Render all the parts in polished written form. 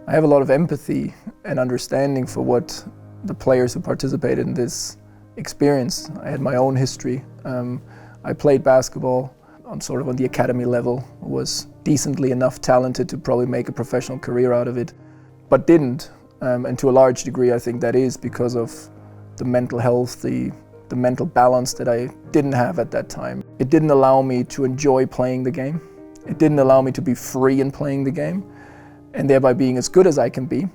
I have a lot of empathy and understanding for what the players who participated in this experienced. I had my own history. I played basketball on the academy level, was decently enough talented to probably make a professional career out of it, but didn't. And to a large degree, I think that is because of the mental health, the mental balance that I didn't have at that time. It didn't allow me to enjoy playing the game. It didn't allow me to be free in playing the game, and thereby being as good as I can be.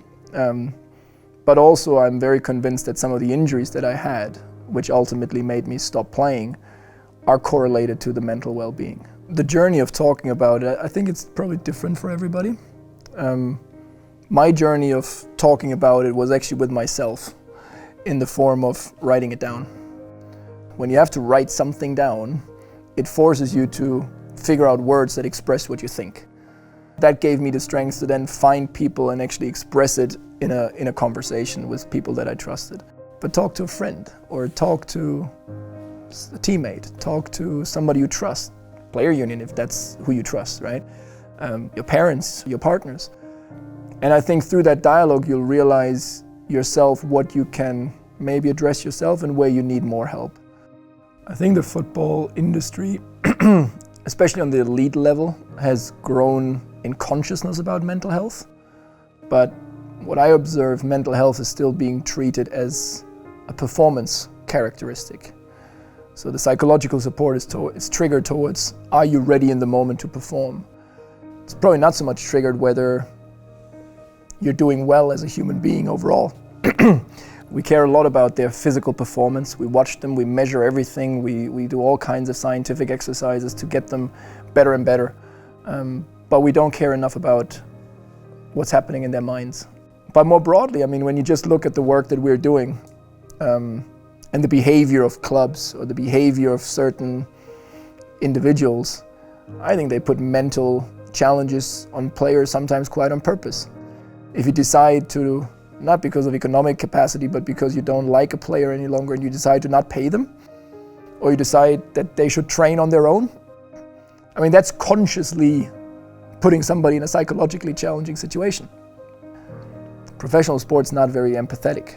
But also I'm very convinced that some of the injuries that I had, which ultimately made me stop playing, are correlated to the mental well-being. The journey of talking about it, I think it's probably different for everybody. My journey of talking about it was actually with myself in the form of writing it down. When you have to write something down, it forces you to figure out words that express what you think. That gave me the strength to then find people and actually express it in a conversation with people that I trusted. But talk to a friend, or talk to a teammate, talk to somebody you trust, player union if that's who you trust, right? Your parents, your partners. And I think through that dialogue you'll realize yourself what you can maybe address yourself and where you need more help. I think the football industry, especially on the elite level, has grown in consciousness about mental health. But what I observe, mental health is still being treated as a performance characteristic. So the psychological support is triggered towards, are you ready in the moment to perform? It's probably not so much triggered whether you're doing well as a human being overall. We care a lot about their physical performance. We watch them, we measure everything, we do all kinds of scientific exercises to get them better and better. But we don't care enough about what's happening in their minds. But more broadly, I mean, when you just look at the work that we're doing, and the behavior of clubs or the behavior of certain individuals, I think they put mental challenges on players sometimes quite on purpose. If you decide to, not because of economic capacity, but because you don't like a player any longer and you decide to not pay them, or you decide that they should train on their own, I mean, that's consciously putting somebody in a psychologically challenging situation. Professional sport's not very empathetic.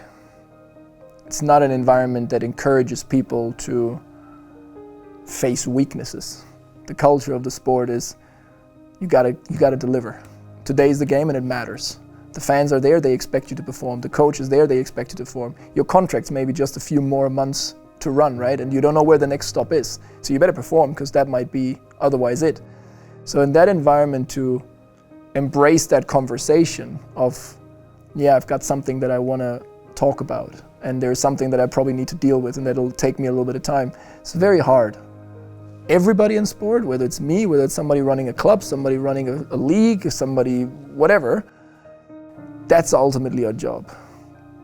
It's not an environment that encourages people to face weaknesses. The culture of the sport is you gotta deliver. Today's the game and it matters. The fans are there, they expect you to perform. The coach is there, they expect you to perform. Your contract's maybe just a few more months to run, right? And you don't know where the next stop is. So you better perform because that might be otherwise it. So in that environment, to embrace that conversation of, yeah, I've got something that I want to talk about, and there's something that I probably need to deal with and that'll take me a little bit of time. It's very hard. Everybody in sport, whether it's me, whether it's somebody running a club, somebody running a league, somebody whatever, that's ultimately our job.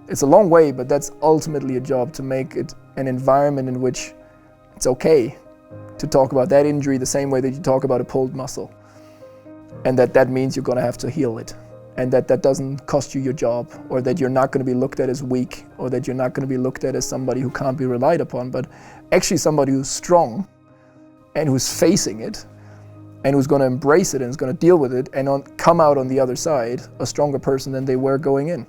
It's a long way, but that's ultimately a job, to make it an environment in which it's okay to talk about that injury the same way that you talk about a pulled muscle. And that means you're gonna have to heal it. And that doesn't cost you your job, or that you're not gonna be looked at as weak, or that you're not gonna be looked at as somebody who can't be relied upon, but actually somebody who's strong and who's facing it and who's gonna embrace it and is gonna deal with it and come out on the other side a stronger person than they were going in.